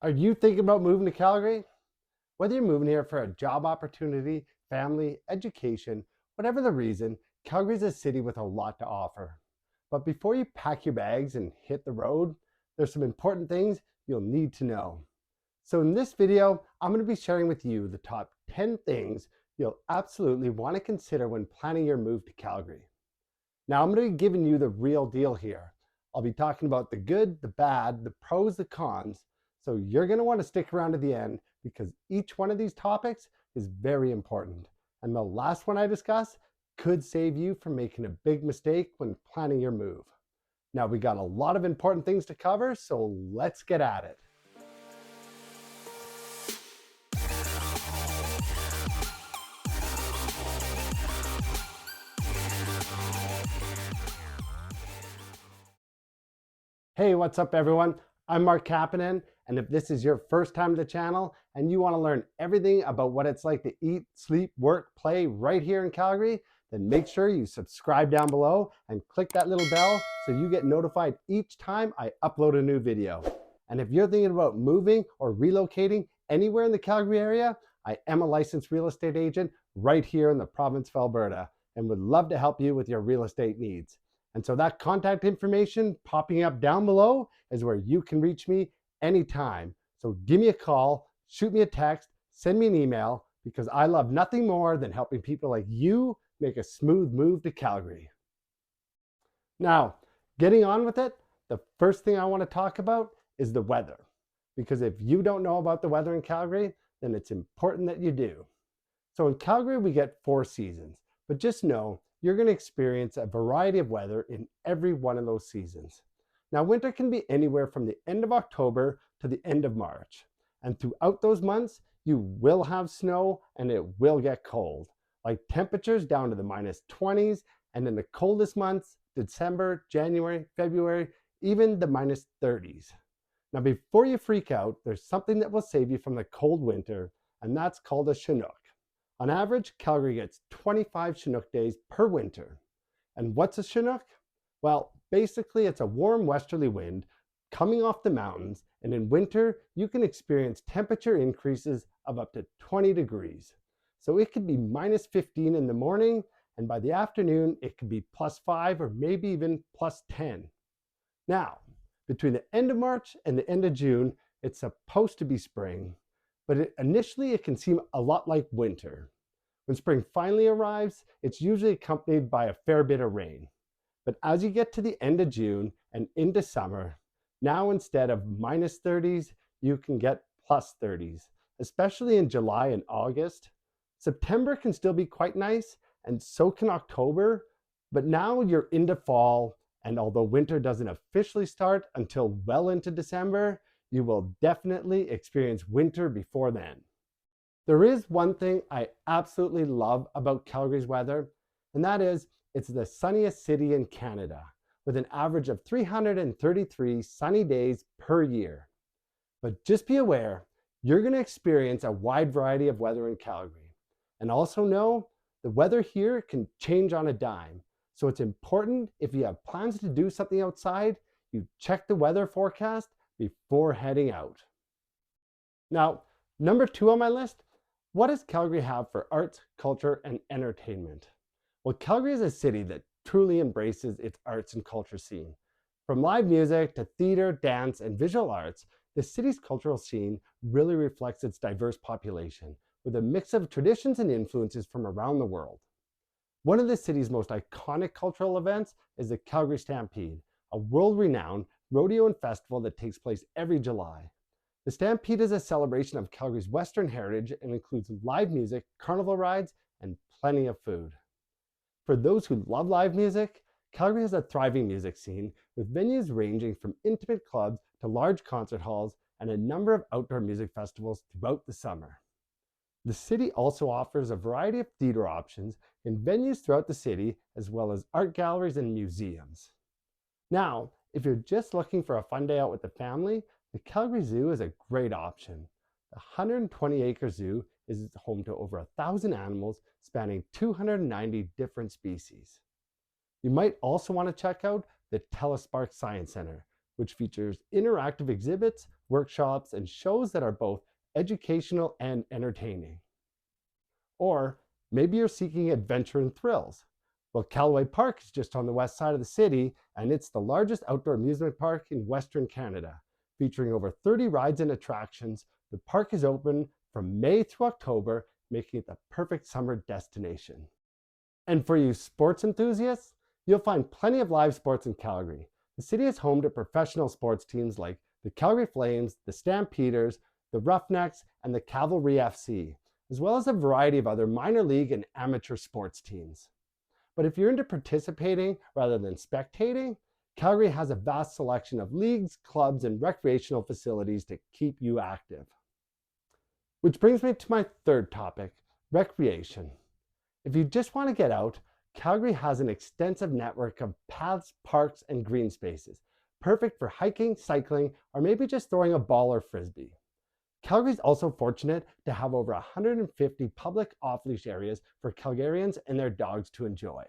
Are you thinking about moving to Calgary? Whether you're moving here for a job opportunity, family, education, whatever the reason, Calgary is a city with a lot to offer. But before you pack your bags and hit the road, there's some important things you'll need to know. So in this video, I'm going to be sharing with you the top 10 things you'll absolutely want to consider when planning your move to Calgary. Now I'm going to be giving you the real deal here. I'll be talking about the good, the bad, the pros, the cons. So you're going to want to stick around to the end because each one of these topics is very important. And the last one I discuss could save you from making a big mistake when planning your move. Now we got a lot of important things to cover, so let's get at it. Hey, what's up everyone? I'm Mark Kapanen, and if this is your first time to the channel and you want to learn everything about what it's like to eat, sleep, work, play right here in Calgary, then make sure you subscribe down below and click that little bell so you get notified each time I upload a new video. And if you're thinking about moving or relocating anywhere in the Calgary area, I am a licensed real estate agent right here in the province of Alberta and would love to help you with your real estate needs. And so that contact information popping up down below is where you can reach me anytime. So give me a call, shoot me a text, send me an email, because I love nothing more than helping people like you make a smooth move to Calgary. Now, getting on with it, the first thing I want to talk about is the weather. Because if you don't know about the weather in Calgary, then it's important that you do. So in Calgary, we get 4 seasons, but just know you're going to experience a variety of weather in every one of those seasons. Now, winter can be anywhere from the end of October to the end of March. And throughout those months, you will have snow and it will get cold, like temperatures down to the -20s, and in the coldest months, December, January, February, even the -30s. Now, before you freak out, there's something that will save you from the cold winter, and that's called a Chinook. On average, Calgary gets 25 Chinook days per winter. And what's a Chinook? Well, basically it's a warm westerly wind coming off the mountains, and in winter, you can experience temperature increases of up to 20 degrees. So it could be -15 in the morning, and by the afternoon, it could be +5 or maybe even +10. Now, between the end of March and the end of June, it's supposed to be spring, but initially it can seem a lot like winter. When spring finally arrives, it's usually accompanied by a fair bit of rain. But as you get to the end of June and into summer, now instead of -30s, you can get +30s, especially in July and August. September can still be quite nice, and so can October, but now you're into fall, and although winter doesn't officially start until well into December, you will definitely experience winter before then. There is one thing I absolutely love about Calgary's weather, and that is it's the sunniest city in Canada, with an average of 333 sunny days per year. But just be aware, you're going to experience a wide variety of weather in Calgary. And also know, the weather here can change on a dime. So it's important, if you have plans to do something outside, you check the weather forecast before heading out. Now, number 2 on my list, what does Calgary have for arts, culture, and entertainment? Well, Calgary is a city that truly embraces its arts and culture scene. From live music to theater, dance, and visual arts, the city's cultural scene really reflects its diverse population, with a mix of traditions and influences from around the world. One of the city's most iconic cultural events is the Calgary Stampede, a world-renowned rodeo and festival that takes place every July. The Stampede is a celebration of Calgary's Western heritage and includes live music, carnival rides, and plenty of food. For those who love live music, Calgary has a thriving music scene with venues ranging from intimate clubs to large concert halls and a number of outdoor music festivals throughout the summer. The city also offers a variety of theater options in venues throughout the city, as well as art galleries and museums. Now, if you're just looking for a fun day out with the family, the Calgary Zoo is a great option. The 120-acre zoo is home to over 1,000 animals spanning 290 different species. You might also want to check out the Telespark Science Center, which features interactive exhibits workshops, and shows that are both educational and entertaining. Or maybe you're seeking adventure and thrills. Well, Callaway Park is just on the west side of the city, and it's the largest outdoor amusement park in Western Canada. Featuring over 30 rides and attractions, the park is open from May through October, making it the perfect summer destination. And for you sports enthusiasts, you'll find plenty of live sports in Calgary. The city is home to professional sports teams like the Calgary Flames, the Stampeders, the Roughnecks, and the Cavalry FC, as well as a variety of other minor league and amateur sports teams. But if you're into participating rather than spectating, Calgary has a vast selection of leagues, clubs, and recreational facilities to keep you active. Which brings me to my third topic, recreation. If you just want to get out, Calgary has an extensive network of paths, parks, and green spaces, perfect for hiking, cycling, or maybe just throwing a ball or frisbee. Calgary is also fortunate to have over 150 public off-leash areas for Calgarians and their dogs to enjoy.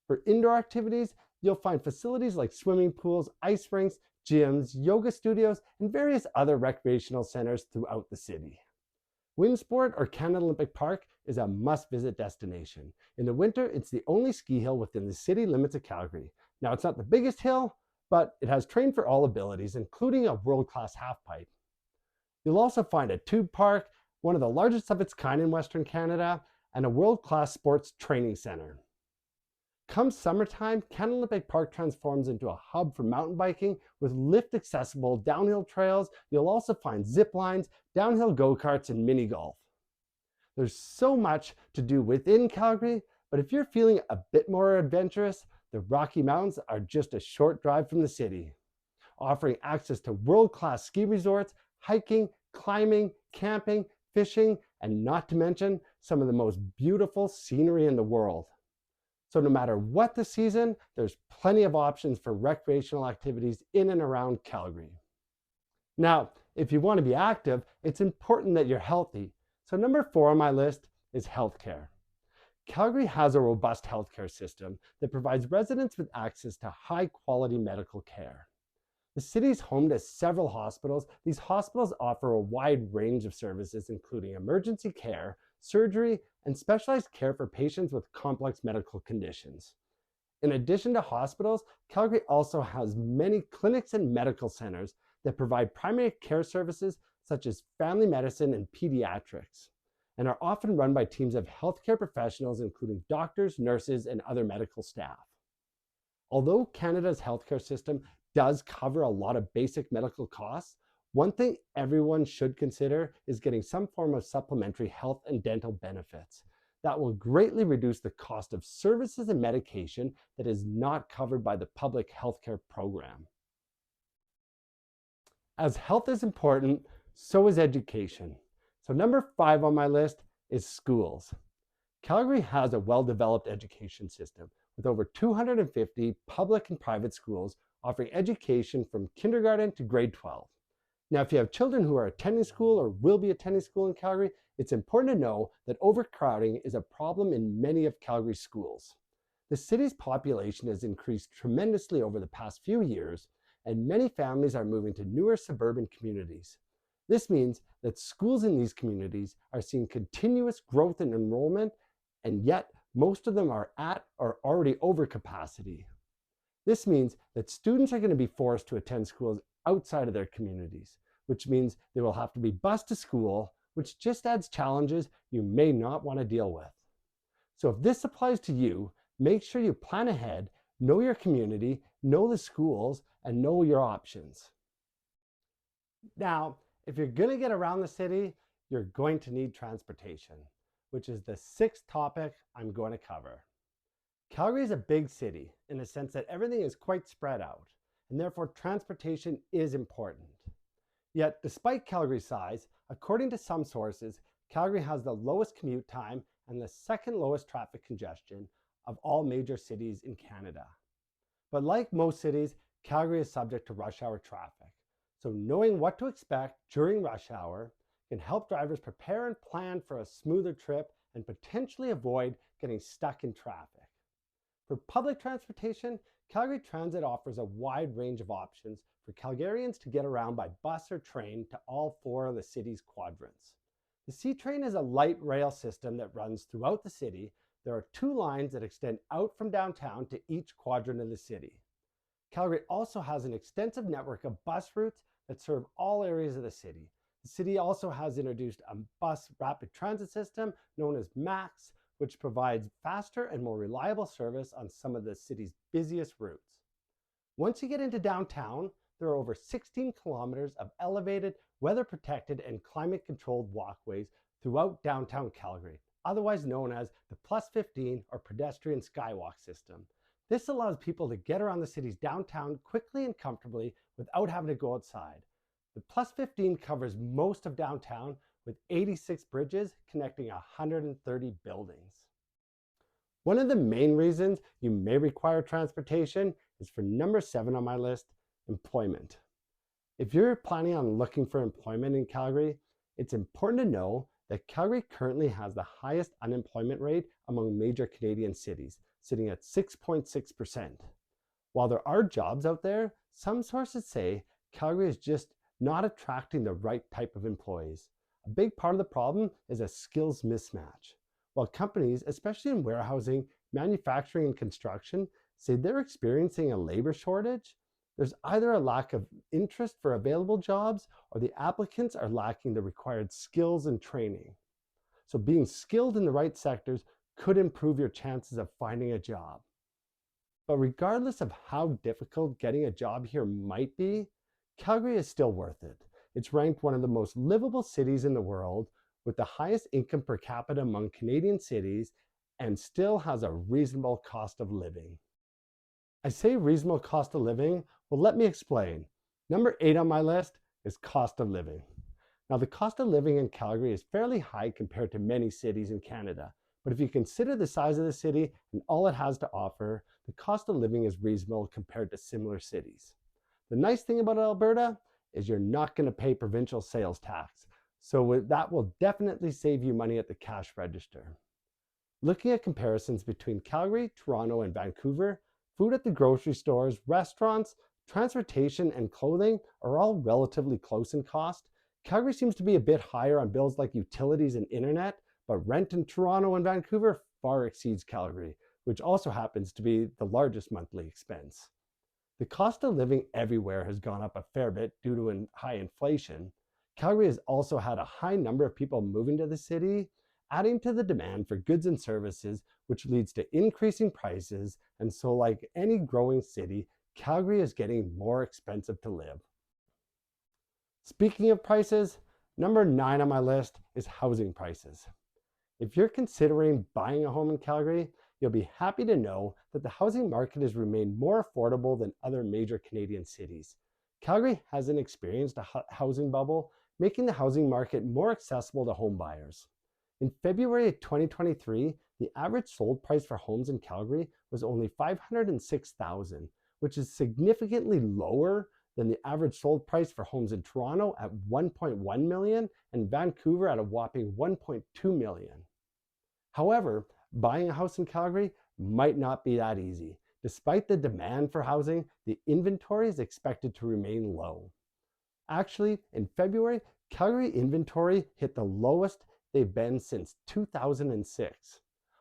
For indoor activities, you'll find facilities like swimming pools, ice rinks, gyms, yoga studios, and various other recreational centers throughout the city. Windsport or Canada Olympic Park is a must-visit destination. In the winter, it's the only ski hill within the city limits of Calgary. Now, it's not the biggest hill, but it has trained for all abilities, including a world-class halfpipe. You'll also find a tube park, one of the largest of its kind in Western Canada, and a world-class sports training center. Come summertime, Canada Olympic Park transforms into a hub for mountain biking with lift-accessible downhill trails. You'll also find zip lines, downhill go-karts, and mini golf. There's so much to do within Calgary, but if you're feeling a bit more adventurous, the Rocky Mountains are just a short drive from the city, offering access to world-class ski resorts, hiking, climbing, camping, fishing, and not to mention some of the most beautiful scenery in the world. So no matter what the season, there's plenty of options for recreational activities in and around Calgary. Now, if you want to be active, it's important that you're healthy. So number 4 on my list is healthcare. Calgary has a robust healthcare system that provides residents with access to high-quality medical care. The city is home to several hospitals. These hospitals offer a wide range of services, including emergency care, surgery, and specialized care for patients with complex medical conditions. In addition to hospitals, Calgary also has many clinics and medical centers that provide primary care services such as family medicine and pediatrics, and are often run by teams of healthcare professionals, including doctors, nurses, and other medical staff. Although Canada's healthcare system does cover a lot of basic medical costs, one thing everyone should consider is getting some form of supplementary health and dental benefits. That will greatly reduce the cost of services and medication that is not covered by the public healthcare program. As health is important, so is education. So number 5 on my list is schools. Calgary has a well-developed education system with over 250 public and private schools offering education from kindergarten to grade 12. Now, if you have children who are attending school or will be attending school in Calgary, it's important to know that overcrowding is a problem in many of Calgary's schools. The city's population has increased tremendously over the past few years, and many families are moving to newer suburban communities. This means that schools in these communities are seeing continuous growth in enrollment, and yet most of them are at or already over capacity. This means that students are going to be forced to attend schools outside of their communities, which means they will have to be bused to school, which just adds challenges you may not want to deal with. So if this applies to you, make sure you plan ahead, know your community, know the schools, and know your options. Now, if you're going to get around the city, you're going to need transportation, which is the 6th topic I'm going to cover. Calgary is a big city in the sense that everything is quite spread out, and therefore transportation is important. Yet, despite Calgary's size, according to some sources, Calgary has the lowest commute time and the 2nd lowest traffic congestion of all major cities in Canada. But like most cities, Calgary is subject to rush hour traffic. So knowing what to expect during rush hour can help drivers prepare and plan for a smoother trip and potentially avoid getting stuck in traffic. For public transportation, Calgary Transit offers a wide range of options for Calgarians to get around by bus or train to all four of the city's quadrants. The C-Train is a light rail system that runs throughout the city. There are two lines that extend out from downtown to each quadrant of the city. Calgary also has an extensive network of bus routes that serve all areas of the city. The city also has introduced a bus rapid transit system known as MAX, which provides faster and more reliable service on some of the city's busiest routes. Once you get into downtown, there are over 16 kilometers of elevated, weather-protected, and climate-controlled walkways throughout downtown Calgary, otherwise known as the Plus 15 or pedestrian skywalk system. This allows people to get around the city's downtown quickly and comfortably without having to go outside. The Plus 15 covers most of downtown with 86 bridges connecting 130 buildings. One of the main reasons you may require transportation is for number 7 on my list, employment. If you're planning on looking for employment in Calgary, it's important to know that Calgary currently has the highest unemployment rate among major Canadian cities, sitting at 6.6%. While there are jobs out there, some sources say Calgary is just not attracting the right type of employees. A big part of the problem is a skills mismatch. While companies, especially in warehousing, manufacturing, and construction, say they're experiencing a labor shortage, there's either a lack of interest for available jobs or the applicants are lacking the required skills and training. So being skilled in the right sectors could improve your chances of finding a job. But regardless of how difficult getting a job here might be, Calgary is still worth it. It's ranked one of the most livable cities in the world, with the highest income per capita among Canadian cities, and still has a reasonable cost of living. I say reasonable cost of living, well, let me explain. Number 8 on my list is cost of living. Now, the cost of living in Calgary is fairly high compared to many cities in Canada, but if you consider the size of the city and all it has to offer, the cost of living is reasonable compared to similar cities. The nice thing about Alberta is you're not going to pay provincial sales tax, so that will definitely save you money at the cash register. Looking at comparisons between Calgary, Toronto, and Vancouver, food at the grocery stores, restaurants, transportation, and clothing are all relatively close in cost. Calgary seems to be a bit higher on bills like utilities and internet, but rent in Toronto and Vancouver far exceeds Calgary, which also happens to be the largest monthly expense. The cost of living everywhere has gone up a fair bit due to high inflation. Calgary has also had a high number of people moving to the city, adding to the demand for goods and services, which leads to increasing prices. And so, like any growing city, Calgary is getting more expensive to live. Speaking of prices, number 9 on my list is housing prices. If you're considering buying a home in Calgary, you'll be happy to know that the housing market has remained more affordable than other major Canadian cities. Calgary hasn't experienced a housing bubble, making the housing market more accessible to home buyers. In February of 2023, the average sold price for homes in Calgary was only $506,000, which is significantly lower than the average sold price for homes in Toronto at $1.1 million and Vancouver at a whopping $1.2 million. However, buying a house in Calgary might not be that easy. Despite the demand for housing, the inventory is expected to remain low. Actually, in February, Calgary inventory hit the lowest they've been since 2006.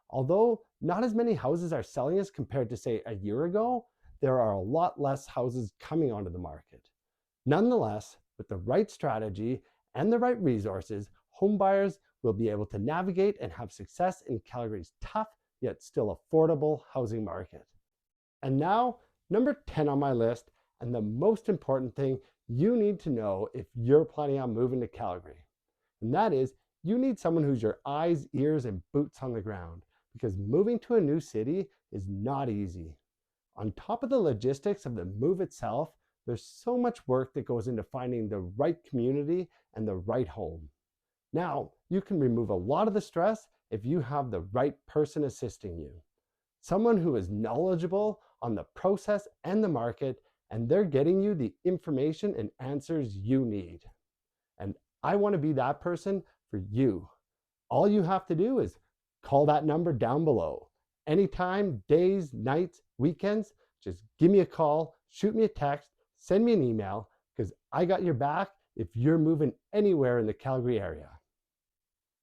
Although not as many houses are selling as compared to, say, a year ago, there are a lot less houses coming onto the market. Nonetheless, with the right strategy and the right resources, home buyers will be able to navigate and have success in Calgary's tough yet still affordable housing market. And now, number 10 on my list, and the most important thing you need to know if you're planning on moving to Calgary. And that is, you need someone who's your eyes, ears, and boots on the ground, because moving to a new city is not easy. On top of the logistics of the move itself, there's so much work that goes into finding the right community and the right home. Now, you can remove a lot of the stress if you have the right person assisting you. Someone who is knowledgeable on the process and the market, and they're getting you the information and answers you need. And I want to be that person for you. All you have to do is call that number down below. Anytime, days, nights, weekends, just give me a call, shoot me a text, send me an email, because I got your back if you're moving anywhere in the Calgary area.